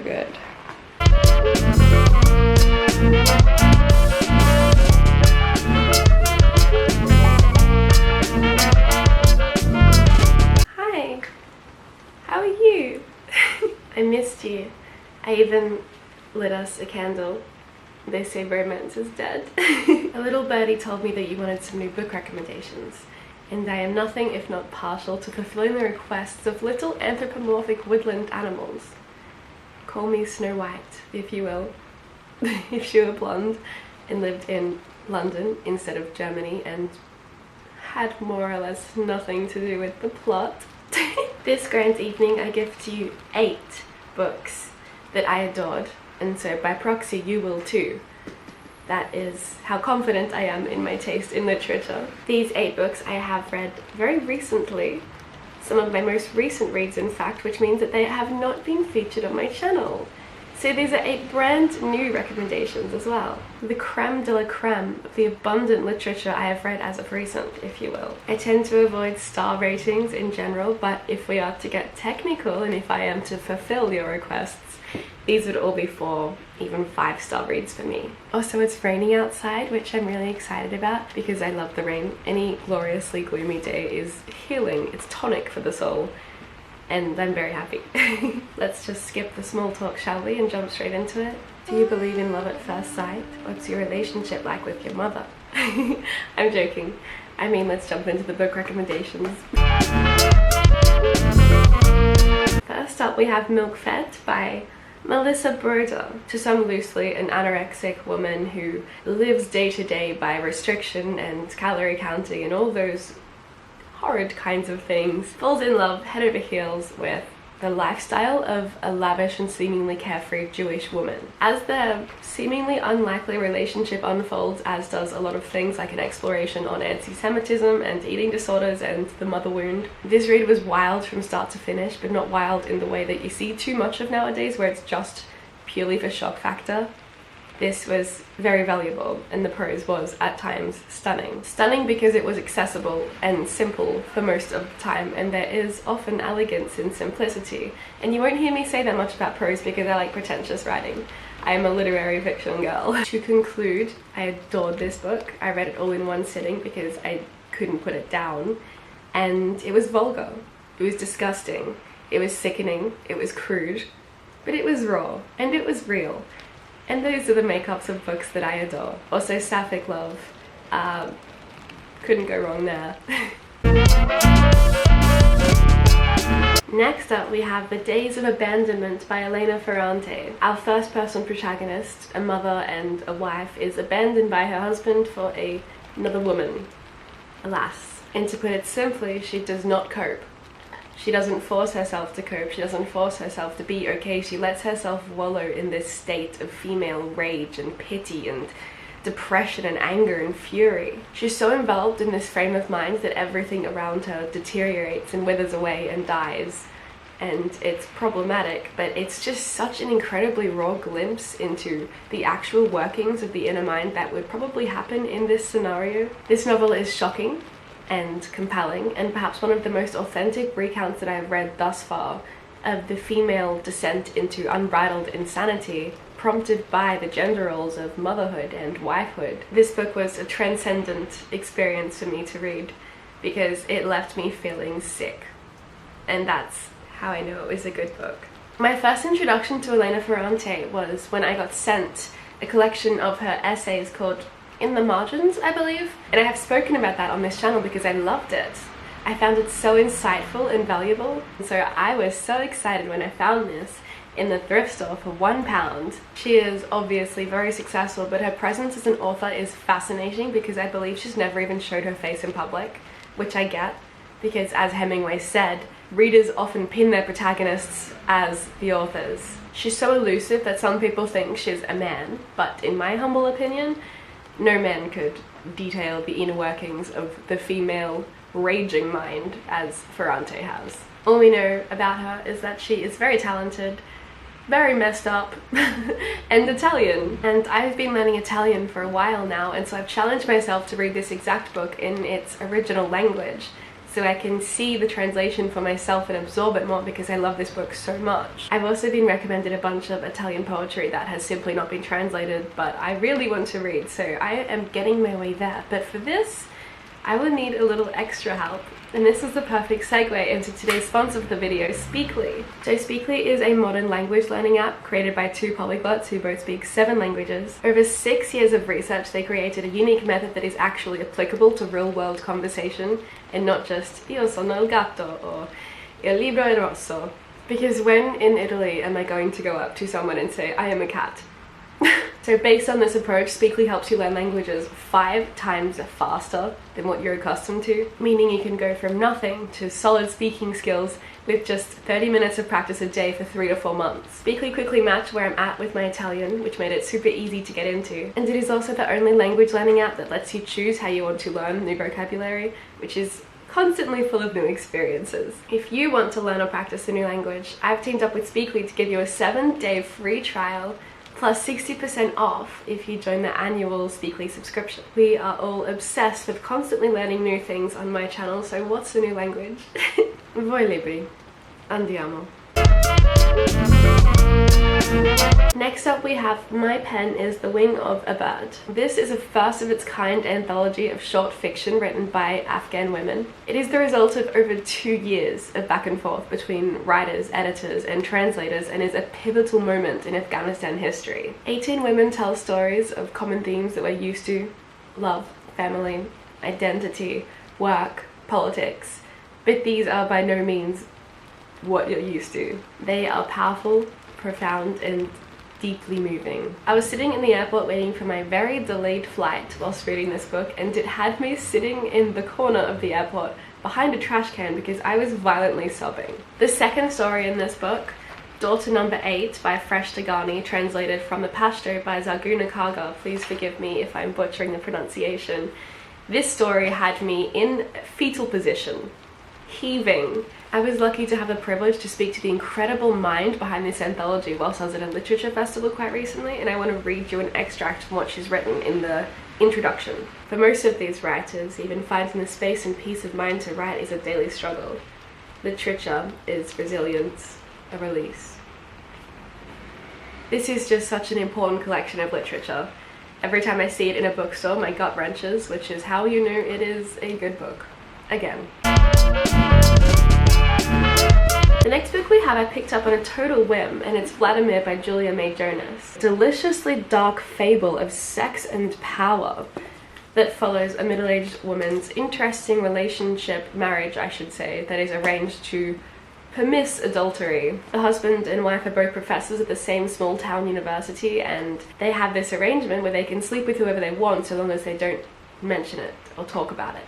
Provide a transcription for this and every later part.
so good. Hi, how are you? I missed you. I even lit us a candle. They say romance is dead. A little birdie told me that you wanted some new book recommendations, and I am nothing if not partial to fulfilling the requests of little anthropomorphic woodland animals. Call me Snow White, if you will, if she were blonde and lived in London instead of Germany and had more or less nothing to do with the plot. This grand evening I gift you 8 books that I adored, and so by proxy you will too. That is how confident I am in my taste in literature. These 8 books I have read very recently, some of my most recent reads in fact, which means that they have not been featured on my channel. So these are 8 brand new recommendations as well. The creme de la creme of the abundant literature I have read as of recent, if you will. I tend to avoid star ratings in general, but if we are to get technical and if I am to fulfill your requests, these would all be 4, even 5-star reads for me. Also, it's raining outside, which I'm really excited about because I love the rain. Any gloriously gloomy day is healing, it's tonic for the soul, and I'm very happy. Let's just skip the small talk, shall we, and jump straight into it. Do you believe in love at first sight? What's your relationship like with your mother? I'm joking. I mean, let's jump into the book recommendations. First up, we have Milk Fed by Melissa Broder. To sum loosely, an anorexic woman who lives day to day by restriction and calorie counting and all those horrid kinds of things, falls in love head over heels with the lifestyle of a lavish and seemingly carefree Jewish woman. As their seemingly unlikely relationship unfolds, as does a lot of things like an exploration on anti-Semitism and eating disorders and the mother wound, this read was wild from start to finish, but not wild in the way that you see too much of nowadays, where it's just purely for shock factor. This was very valuable, and the prose was, at times, stunning. Stunning because it was accessible and simple for most of the time, and there is often elegance in simplicity. And you won't hear me say that much about prose because I like pretentious writing. I am a literary fiction girl. To conclude, I adored this book. I read it all in one sitting because I couldn't put it down. And it was vulgar. It was disgusting. It was sickening. It was crude. But it was raw. And it was real. And those are the makeups of books that I adore. Also, sapphic love. Couldn't go wrong there. Next up, we have The Days of Abandonment by Elena Ferrante. Our first-person protagonist, a mother and a wife, is abandoned by her husband for another woman. Alas. And to put it simply, she does not cope. She doesn't force herself to cope, she doesn't force herself to be okay, she lets herself wallow in this state of female rage and pity and depression and anger and fury. She's so enveloped in this frame of mind that everything around her deteriorates and withers away and dies. And it's problematic, but it's just such an incredibly raw glimpse into the actual workings of the inner mind that would probably happen in this scenario. This novel is shocking and compelling, and perhaps one of the most authentic recounts that I have read thus far of the female descent into unbridled insanity prompted by the gender roles of motherhood and wifehood. This book was a transcendent experience for me to read because it left me feeling sick, and that's how I know it was a good book. My first introduction to Elena Ferrante was when I got sent a collection of her essays called In the Margins, I believe, and I have spoken about that on this channel because I loved it. I found it so insightful and valuable, and so I was so excited when I found this in the thrift store for £1. She is obviously very successful, but her presence as an author is fascinating because I believe she's never even showed her face in public, which I get, because as Hemingway said, readers often pin their protagonists as the authors. She's so elusive that some people think she's a man, but in my humble opinion, no man could detail the inner workings of the female raging mind as Ferrante has. All we know about her is that she is very talented, very messed up, and Italian. And I've been learning Italian for a while now, and so I've challenged myself to read this exact book in its original language. so I can see the translation for myself and absorb it more because I love this book so much. I've also been recommended a bunch of Italian poetry that has simply not been translated, but I really want to read, so I am getting my way there. But for this, I will need a little extra help, and this is the perfect segue into today's sponsor of the video, Speakly. So Speakly is a modern language learning app created by two polyglots who both speak 7 languages. Over 6 years of research, they created a unique method that is actually applicable to real-world conversation and not just io sono il gatto or il libro è rosso. Because when in Italy am I going to go up to someone and say, I am a cat? So based on this approach, Speakly helps you learn languages 5 times faster than what you're accustomed to, meaning you can go from nothing to solid speaking skills with just 30 minutes of practice a day for 3 to 4 months. Speakly quickly matched where I'm at with my Italian, which made it super easy to get into. And it is also the only language learning app that lets you choose how you want to learn new vocabulary, which is constantly full of new experiences. If you want to learn or practice a new language, I've teamed up with Speakly to give you a 7-day free trial plus 60% off if you join the annual Speakly subscription. We are all obsessed with constantly learning new things on my channel, so what's the new language? Voi libri. Andiamo. Next up we have My Pen is the Wing of a Bird. This is a first of its kind anthology of short fiction written by Afghan women. It is the result of over 2 years of back and forth between writers, editors, and translators, and is a pivotal moment in Afghanistan history. 18 women tell stories of common themes that we're used to: love, family, identity, work, politics. But these are by no means what you're used to. They are powerful, profound, and deeply moving. I was sitting in the airport waiting for my very delayed flight whilst reading this book, and it had me sitting in the corner of the airport behind a trash can because I was violently sobbing. The second story in this book, Daughter Number 8 by Fresh Dagani, translated from the Pashto by Zaguna Kaga, please forgive me if I'm butchering the pronunciation. This story had me in fetal position, heaving. I was lucky to have the privilege to speak to the incredible mind behind this anthology whilst I was at a literature festival quite recently, and I want to read you an extract from what she's written in the introduction. For most of these writers, even finding the space and peace of mind to write is a daily struggle. Literature is resilience, a release. This is just such an important collection of literature. Every time I see it in a bookstore, my gut wrenches, which is how you know it is a good book. Again. The next book we have I picked up on a total whim, and it's Vladimir by Julia May Jonas. Deliciously dark fable of sex and power that follows a middle-aged woman's interesting marriage, I should say, that is arranged to permiss adultery. The husband and wife are both professors at the same small town university, and they have this arrangement where they can sleep with whoever they want so long as they don't mention it or talk about it.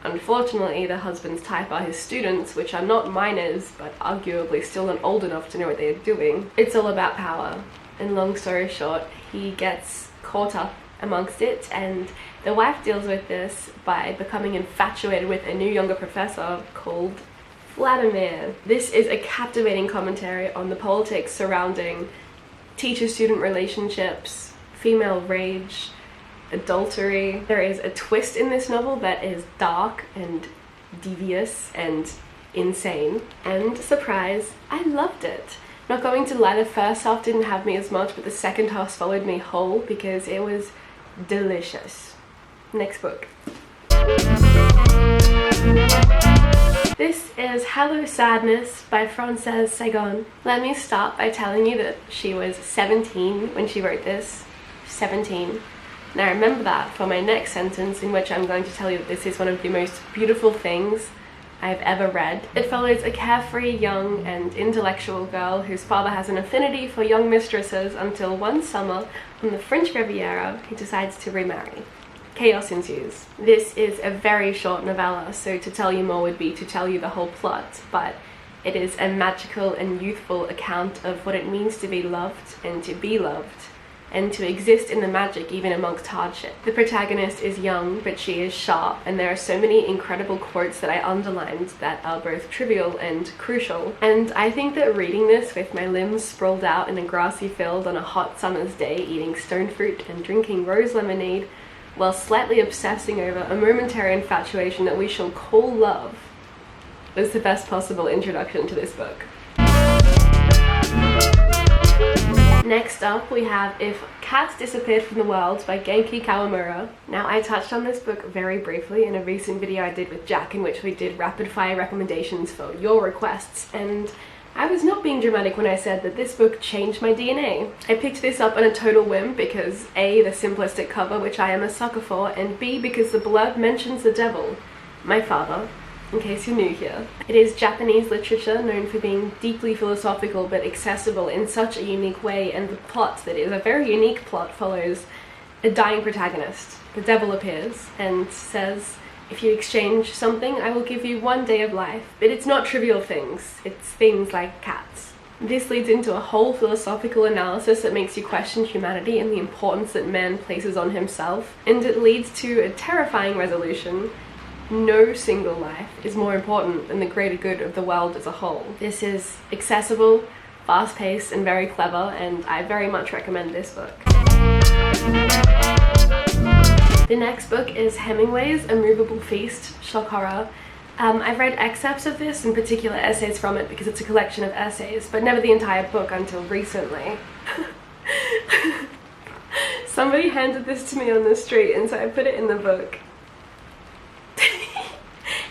Unfortunately, the husband's type are his students, which are not minors, but arguably still not old enough to know what they're doing. It's all about power, and long story short, he gets caught up amongst it, and the wife deals with this by becoming infatuated with a new younger professor called Vladimir. This is a captivating commentary on the politics surrounding teacher-student relationships, female rage, adultery. There is a twist in this novel that is dark and devious and insane, and surprise, I loved it. Not going to lie, the first half didn't have me as much, but the second half followed me whole because it was delicious. Next book. This is Hello Sadness by Frances Sagan. Let me start by telling you that she was 17 when she wrote this. 17. Now remember that for my next sentence, in which I'm going to tell you that this is one of the most beautiful things I've ever read. It follows a carefree, young and intellectual girl whose father has an affinity for young mistresses until one summer on the French Riviera he decides to remarry. Chaos ensues. This is a very short novella, so to tell you more would be to tell you the whole plot, but it is a magical and youthful account of what it means to be loved and to be loved, and to exist in the magic even amongst hardship. The protagonist is young, but she is sharp, and there are so many incredible quotes that I underlined that are both trivial and crucial. And I think that reading this with my limbs sprawled out in a grassy field on a hot summer's day, eating stone fruit and drinking rose lemonade, while slightly obsessing over a momentary infatuation that we shall call love, was the best possible introduction to this book. Next up we have If Cats Disappeared from the World by Genki Kawamura. Now, I touched on this book very briefly in a recent video I did with Jack, in which we did rapid fire recommendations for your requests, and I was not being dramatic when I said that this book changed my DNA. I picked this up on a total whim because A, the simplistic cover, which I am a sucker for, and B, because the blurb mentions the devil, my father, in case you're new here. It is Japanese literature known for being deeply philosophical but accessible in such a unique way, and the plot, that is a very unique plot, follows a dying protagonist. The devil appears and says, if you exchange something, I will give you 1 day of life. But it's not trivial things, it's things like cats. This leads into a whole philosophical analysis that makes you question humanity and the importance that man places on himself, and it leads to a terrifying resolution. No single life is more important than the greater good of the world as a whole. This is accessible, fast-paced, and very clever, and I very much recommend this book. The next book is Hemingway's A Movable Feast, shock horror. I've read excerpts of this, in particular essays from it, because it's a collection of essays, but never the entire book until recently. Somebody handed this to me on the street, and so I put it in the book.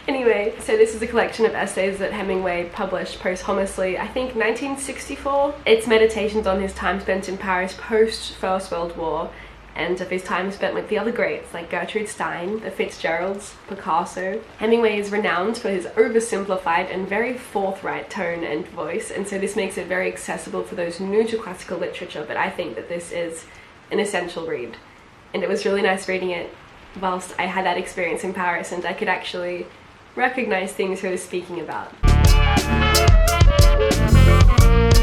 Anyway, so this is a collection of essays that Hemingway published posthumously, I think 1964. It's meditations on his time spent in Paris post First World War, and of his time spent with the other greats like Gertrude Stein, the Fitzgeralds, Picasso. Hemingway is renowned for his oversimplified and very forthright tone and voice, and so this makes it very accessible for those new to classical literature, but I think that this is an essential read. And it was really nice reading it whilst I had that experience in Paris, and I could actually recognize things he was speaking about.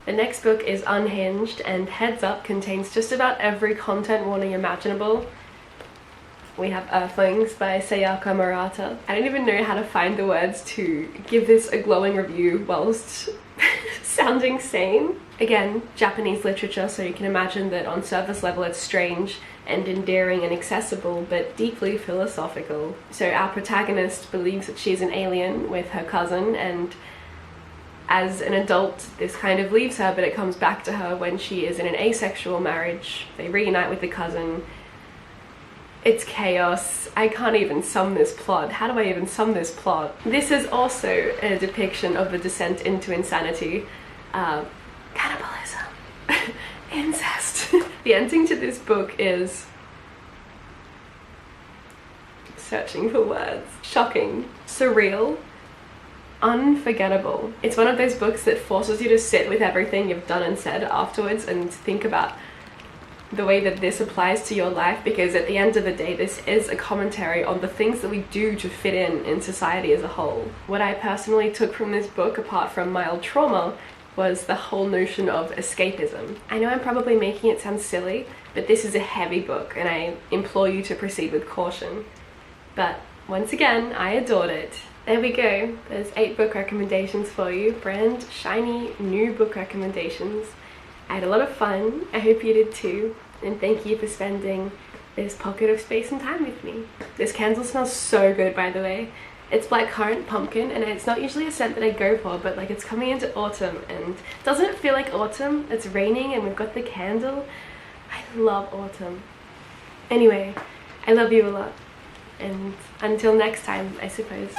The next book is Unhinged, and heads up, contains just about every content warning imaginable. We have Earthlings by Sayaka Murata. I don't even know how to find the words to give this a glowing review whilst sounding sane. Again, Japanese literature, so you can imagine that on surface level it's strange and endearing and accessible, but deeply philosophical. So our protagonist believes that she's an alien with her cousin, and as an adult this kind of leaves her, but it comes back to her when she is in an asexual marriage. They reunite with the cousin. It's chaos. I can't even sum this plot. How do I even sum this plot? This is also a depiction of the descent into insanity. Cannibalism. Incest. The ending to this book is... searching for words. Shocking. Surreal. Unforgettable. It's one of those books that forces you to sit with everything you've done and said afterwards and think about the way that this applies to your life, because at the end of the day this is a commentary on the things that we do to fit in society as a whole. What I personally took from this book, apart from mild trauma, was the whole notion of escapism. I know I'm probably making it sound silly, but this is a heavy book and I implore you to proceed with caution. But once again, I adored it. There we go. There's 8 book recommendations for you. Brand shiny new book recommendations. I had a lot of fun. I hope you did too. And thank you for spending this pocket of space and time with me. This candle smells so good, by the way. It's blackcurrant pumpkin, and it's not usually a scent that I go for, but like it's coming into autumn, and doesn't it feel like autumn? It's raining and we've got the candle. I love autumn. Anyway, I love you a lot. And until next time, I suppose.